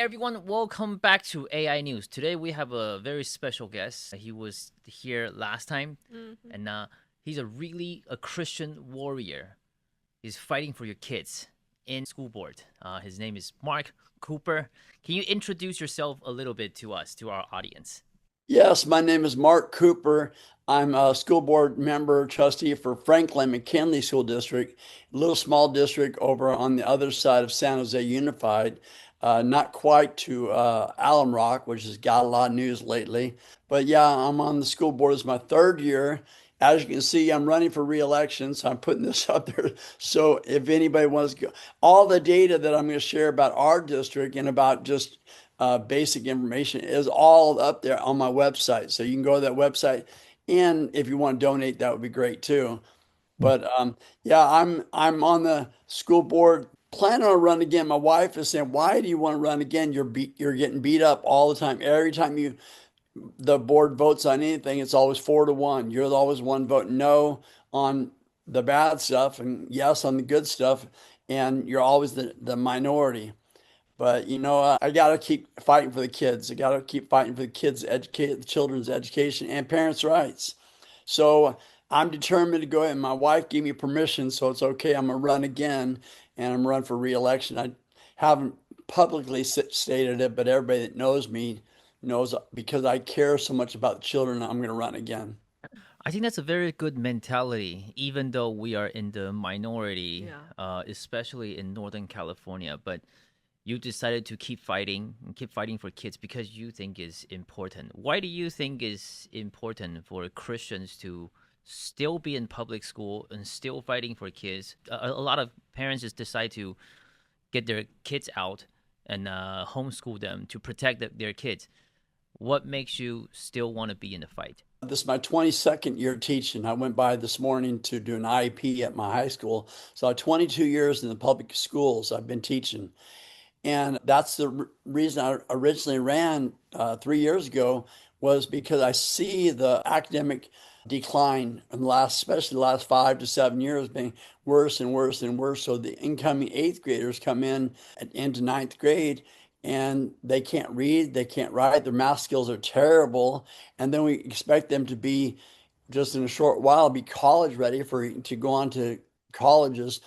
everyone, welcome back to AI News. Today we have a very special guest. He was here last time, and he's a Christian warrior. He's fighting for your kids in school board. His name is Marc Cooper. Can you introduce yourself a little bit to us, to our audience? Yes, my name is Marc Cooper. I'm a school board member, trustee for Franklin McKinley School District, a little small district over on the other side of San Jose Unified. Not quite to Alum Rock, which has got a lot of news lately. But yeah, I'm on the school board. It's my third year. As you can see, I'm running for re-election, so I'm putting this up there. So if anybody wants to go, all the data that I'm going to share about our district and about just basic information is all up there on my website. So you can go to that website, and if you want to donate, that would be great too. But yeah, I'm on the school board. Planning on running again. My wife is saying, "Why do you want to run again? You're getting beat up all the time. Every time the board votes on anything, it's always 4-1. You're always one vote no on the bad stuff and yes on the good stuff, and you're always the minority." But I got to keep fighting for the kids. I got to keep fighting for the kids' the children's education and parents' rights. So I'm determined to go ahead. And my wife gave me permission, so it's okay. I'm gonna run again, and I'm running for re-election. I haven't publicly stated it, but everybody that knows me knows because I care so much about the children, I'm going to run again. I think that's a very good mentality, even though we are in the minority, especially in Northern California. But you decided to keep fighting for kids because you think is important. Why do you think is important for Christians to still be in public school and still fighting for kids? A lot of parents just decide to get their kids out and homeschool them to protect their kids. What makes you still want to be in the fight? This is my 22nd year teaching. I went by this morning to do an IEP at my high school. So 22 years in the public schools I've been teaching. And that's the reason I originally ran 3 years ago, was because I see the academic decline in especially the last 5 to 7 years, being worse and worse and worse. So the incoming 8th graders come into 9th grade, and they can't read, they can't write, their math skills are terrible. And then we expect them to be, just in a short while, be college ready to go on to colleges.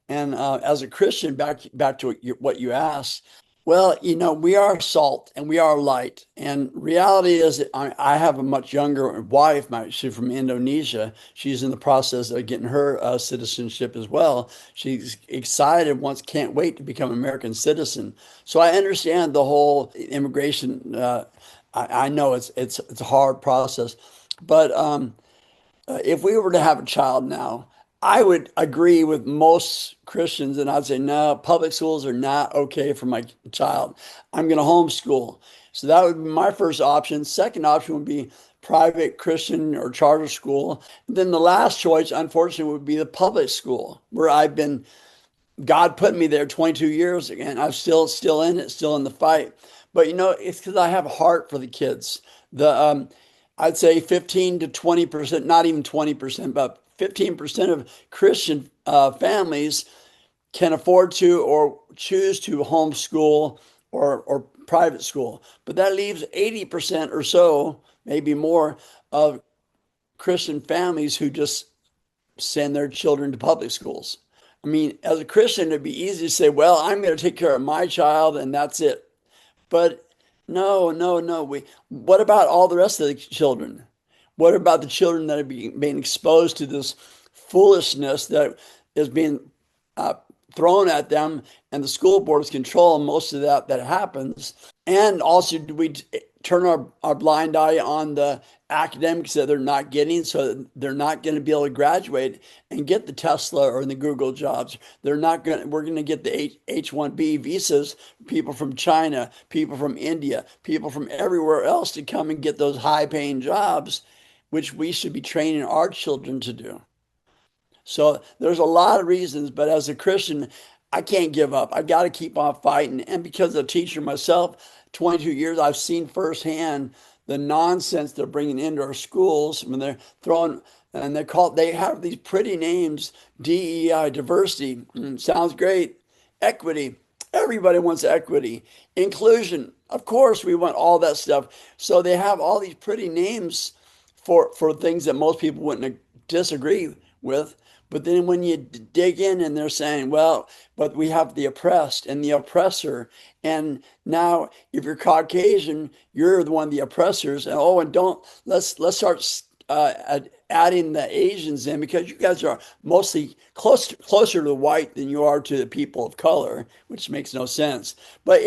And as a Christian, back to what you asked, well, we are salt and we are light. And reality is that I have a much younger wife. She's from Indonesia. She's in the process of getting her citizenship as well. She's excited, can't wait to become an American citizen. So I understand the whole immigration. I know it's a hard process. But if we were to have a child now, I would agree with most Christians, and I'd say, no, public schools are not okay for my child. I'm going to homeschool. So that would be my first option. Second option would be private Christian or charter school. And then the last choice, unfortunately, would be the public school, where God put me there 22 years, and I'm still in it, still in the fight. But, it's because I have a heart for the kids. I'd say 15 to 20%, not even 20%, but 15% of Christian families can afford to or choose to homeschool or private school. But that leaves 80% or so, maybe more, of Christian families who just send their children to public schools. I mean, as a Christian, it'd be easy to say, well, I'm going to take care of my child and that's it. But no. What about all the rest of the children? What about the children that are being exposed to this foolishness that is being thrown at them, and the school boards control most of that happens? And also, do we turn our blind eye on the academics that they're not getting, so they're not going to be able to graduate and get the Tesla or the Google jobs? We're going to get the H-1B visas, people from China, people from India, people from everywhere else to come and get those high-paying jobs, which we should be training our children to do. So there's a lot of reasons, but as a Christian, I can't give up. I got to keep on fighting. And because of a teacher myself, 22 years, I've seen firsthand the nonsense they're bringing into our schools when they're throwing, and they have these pretty names, DEI, diversity, sounds great, equity, Everybody wants equity. Inclusion, of course, we want all that stuff. So they have all these pretty names for things that most people wouldn't disagree with. But then when you dig in and they're saying, well, but we have the oppressed and the oppressor. And now if you're Caucasian, you're the one of the oppressors. And let's start adding the Asians in, because you guys are mostly closer to white than you are to the people of color, which makes no sense. But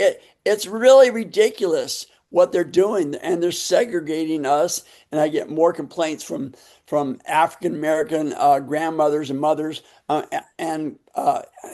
it's really ridiculous what they're doing, and they're segregating us. And I get more complaints from African American grandmothers and mothers and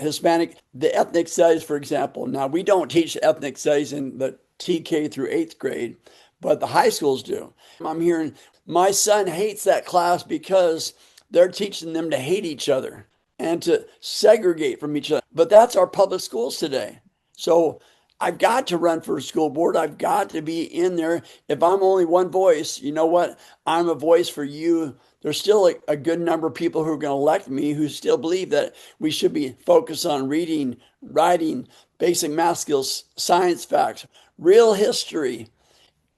Hispanic. The ethnic studies, for example. Now, we don't teach ethnic studies in the TK through 8th grade, but the high schools do. I'm hearing my son hates that class because they're teaching them to hate each other and to segregate from each other. But that's our public schools today. So I've got to run for a school board. I've got to be in there. If I'm only one voice, you know what? I'm a voice for you. There's still a good number of people who are going to elect me who still believe that we should be focused on reading, writing, basic math skills, science facts, real history,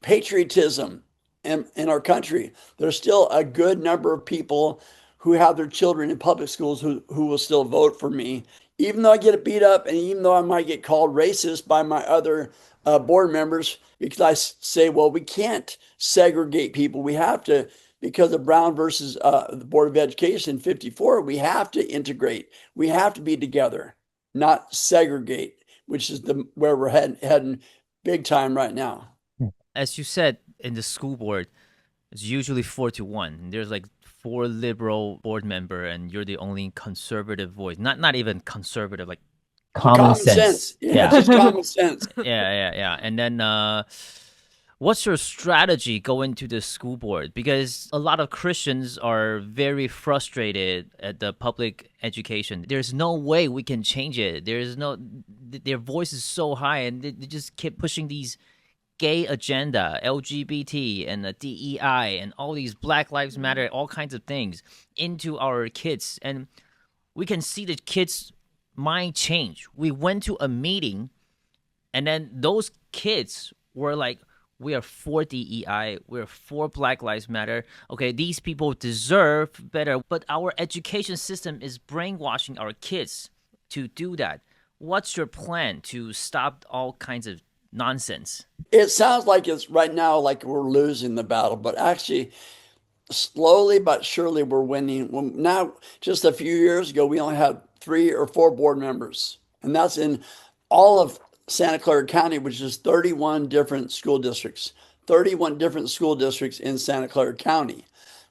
patriotism in our country. There's still a good number of people who have their children in public schools who will still vote for me. Even though I get beat up and even though I might get called racist by my other board members, because I say, well, we can't segregate people. We have to, because of Brown versus the Board of Education 54, we have to integrate. We have to be together, not segregate, which is where we're heading big time right now. As you said, in the school board, it's usually 4-1. There's like 4 liberal board member, and you're the only conservative voice. Not even conservative, like common sense. Yeah, just common sense. Yeah. And then, what's your strategy going to the school board? Because a lot of Christians are very frustrated at the public education. There's no way we can change it. Their voice is so high, and they just keep pushing these gay agenda, LGBT and the DEI and all these Black Lives Matter, all kinds of things into our kids. And we can see the kids' mind change. We went to a meeting, and then those kids were like, we are for DEI, we're for Black Lives Matter. Okay, these people deserve better, but our education system is brainwashing our kids to do that. What's your plan to stop all kinds of nonsense? It sounds like it's right now like we're losing the battle, but actually slowly but surely we're winning. Now, just a few years ago, we only had 3 or 4 board members, and that's in all of Santa Clara County, which is 31 different school districts, 31 different school districts in Santa Clara County.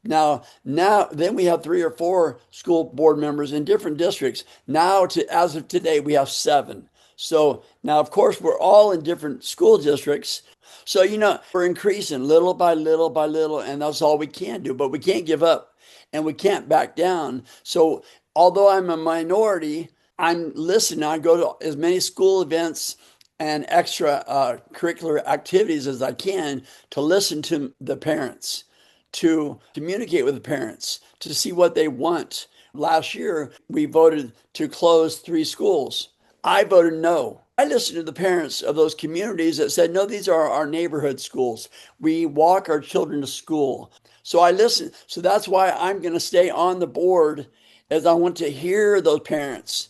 Now, then we have 3 or 4 school board members in different districts. Now, as of today, we have 7. So now, of course, we're all in different school districts. So, we're increasing little by little by little, and that's all we can do. But we can't give up, and we can't back down. So although I'm a minority, I'm listening. I go to as many school events and extra curricular activities as I can to listen to the parents, to communicate with the parents, to see what they want. Last year, we voted to close 3 schools. I voted no. I listened to the parents of those communities that said, no, these are our neighborhood schools. We walk our children to school. So I listened. So that's why I'm going to stay on the board, as I want to hear those parents.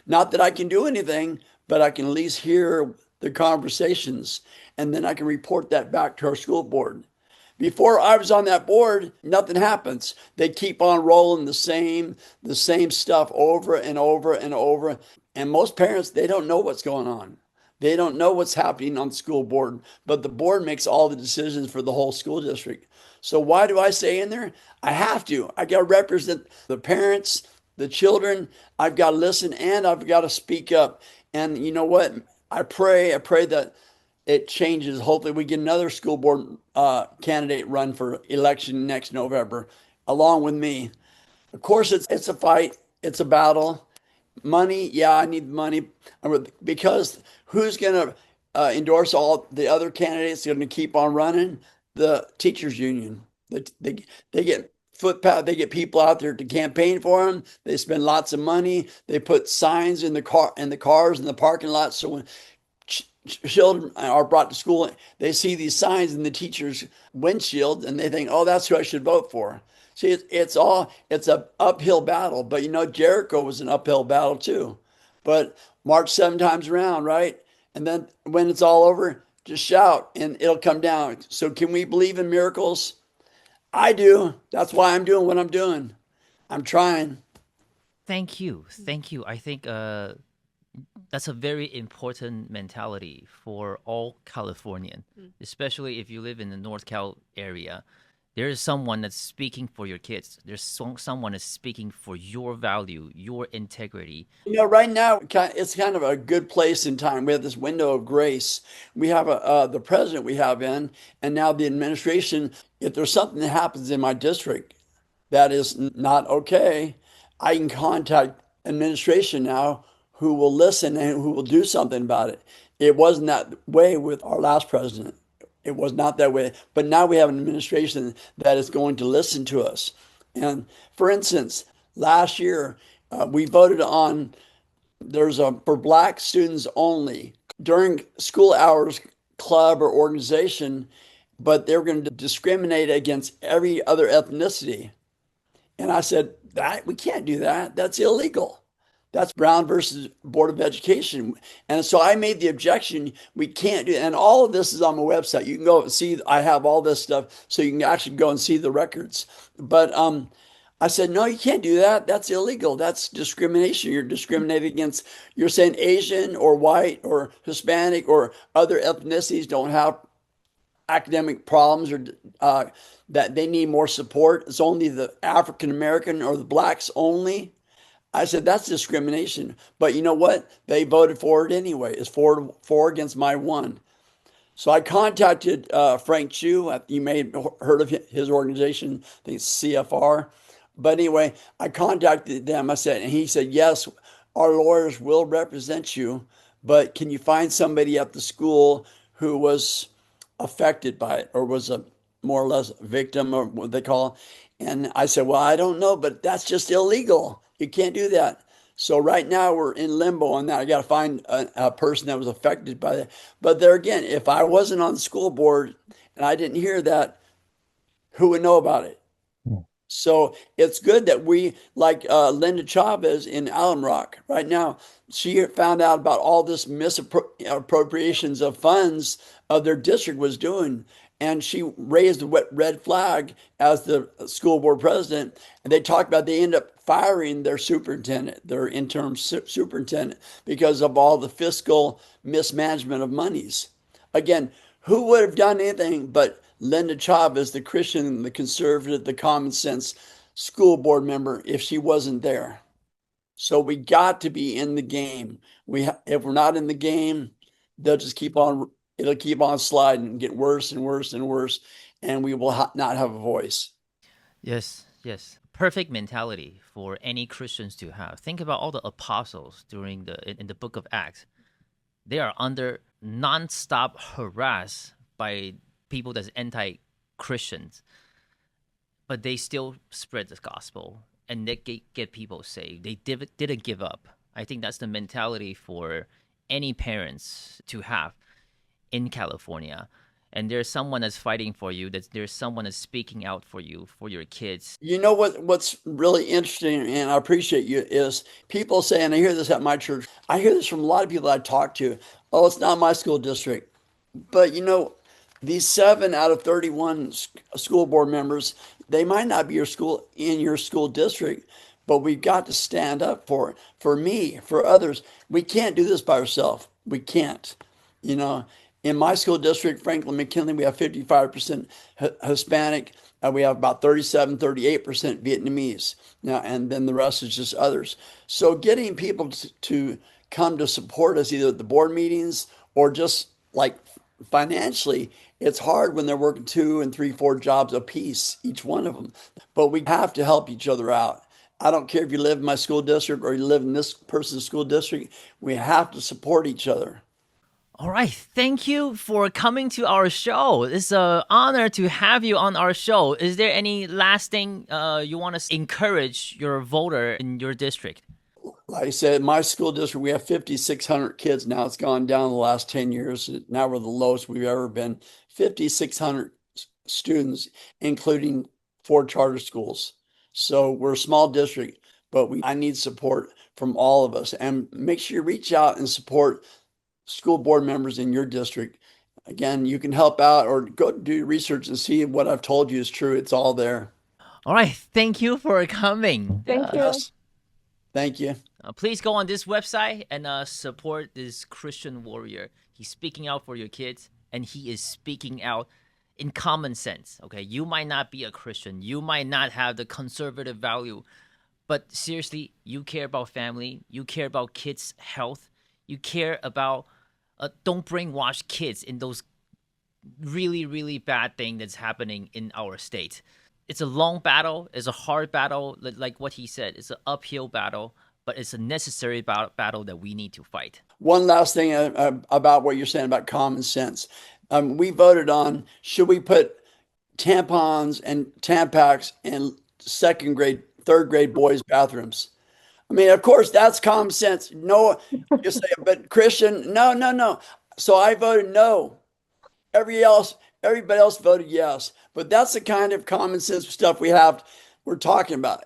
Not that I can do anything, but I can at least hear the conversations, and then I can report that back to our school board. Before I was on that board, nothing happens. They keep on rolling the same stuff over and over and over. And most parents, they don't know what's going on. They don't know what's happening on the school board, but the board makes all the decisions for the whole school district. So why do I stay in there? I have to. I got to represent the parents, the children. I've got to listen, and I've got to speak up. And you know what? I pray that it changes. Hopefully we get another school board candidate run for election next November, along with me. Of course, it's a fight. It's a battle. Money, yeah, I need money, because who's going to endorse all the other candidates going to keep on running? The teachers union. They get footpath. They get people out there to campaign for them. They spend lots of money. They put signs in the cars in the parking lot. So when children are brought to school, they see these signs in the teacher's windshield and they think, oh, that's who I should vote for. See, it's an uphill battle, but Jericho was an uphill battle too. But march 7 times around, right? And then when it's all over, just shout and it'll come down. So can we believe in miracles? I do. That's why I'm doing what I'm doing. I'm trying. Thank you. I think that's a very important mentality for all Californian, especially if you live in the North Cal area. There is someone that's speaking for your kids. There's someone that's speaking for your value, your integrity. Right now, it's kind of a good place in time. We have this window of grace. We have the president we have in, and now the administration. If there's something that happens in my district that is not okay, I can contact administration now who will listen and who will do something about it. It wasn't that way with our last president. It was not that way. But now we have an administration that is going to listen to us. And for instance, last year, we voted on, for Black students only, during school hours club or organization, but they were going to discriminate against every other ethnicity. And I said, we can't do that. That's illegal. That's Brown versus Board of Education. And so I made the objection, we can't do it. And all of this is on my website. You can go and see, I have all this stuff, so you can actually go and see the records. But I said, no, you can't do that. That's illegal. That's discrimination. You're discriminating against, you're saying Asian or white or Hispanic or other ethnicities don't have academic problems or that they need more support. It's only the African American or the Blacks only. I said, that's discrimination. But you know what? They voted for it anyway. It's 4 against my 1. So I contacted Frank Chu. You may have heard of his organization. I think it's CFR. But anyway, I contacted them. I said, and he said, yes, our lawyers will represent you, but can you find somebody at the school who was affected by it or was a more or less victim or what they call it? And I said, well, I don't know, but that's just illegal. You can't do that. So right now we're in limbo on that. I got to find a person that was affected by that. But there again, if I wasn't on the school board and I didn't hear that, who would know about it? So it's good that we, like Linda Chavez in Alum Rock right now, she found out about all this misappropriations of funds of their district was doing. And she raised the red flag as the school board president. And they talked about they end up firing their superintendent, their interim superintendent, because of all the fiscal mismanagement of monies. Again, who would have done anything but Linda Chavez, the Christian, the conservative, the common sense school board member, if she wasn't there? So we got to be in the game. If we're not in the game, they'll just it'll keep on sliding and get worse and worse and worse, and we will not have a voice. Yes. Perfect mentality for any Christians to have. Think about all the apostles in the book of Acts. They are under nonstop harass by people that's anti-Christians, but they still spread the gospel and they get people saved. They didn't give up. I think that's the mentality for any parents to have in California. And there's someone that's fighting for you, there's someone that's speaking out for you, for your kids. You know what's really interesting, and I appreciate you, is people say, and I hear this at my church, I hear this from a lot of people I talk to, oh, it's not my school district. But these 7 out of 31 school board members, they might not be in your school district, but we've got to stand up for it. For me, for others. We can't do this by ourselves. We can't. In my school district, Franklin McKinley, we have 55% Hispanic. We have about 38% Vietnamese. Now, and then the rest is just others. So getting people to come to support us either at the board meetings or just like financially, it's hard when they're working 2 and 3, 4 jobs apiece, each one of them. But we have to help each other out. I don't care if you live in my school district or you live in this person's school district. We have to support each other. All right. Thank you for coming to our show. It's an honor to have you on our show. Is there any last thing you want to encourage your voter in your district? Like I said, my school district, we have 5,600 kids now. It's gone down the last 10 years. Now we're the lowest we've ever been. 5,600 students, including 4 charter schools. So we're a small district, but I need support from all of us. And make sure you reach out and support school board members in your district. Again, you can help out or go do research and see what I've told you is true. It's all there. All right. Thank you for coming. Thank you. Yes. Thank you. Please go on this website and support this Christian warrior. He's speaking out for your kids, and he is speaking out in common sense. Okay, you might not be a Christian. You might not have the conservative value. But seriously, you care about family. You care about kids' health. You care about don't brainwash kids in those really, really bad thing that's happening in our state. It's a long battle. It's a hard battle. Like what he said, it's an uphill battle, but it's a necessary battle that we need to fight. One last thing about what you're saying about common sense. We voted on, should we put tampons and Tampax in second grade, third grade boys' bathrooms? I mean, of course, that's common sense. No, you say, but Christian, no. So I voted no. Everybody else voted yes. But that's the kind of common sense stuff we're talking about.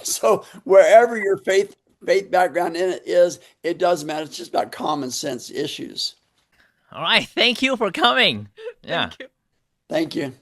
So wherever your faith background in it is, it doesn't matter. It's just about common sense issues. All right. Thank you for coming. Yeah. Thank you. Thank you.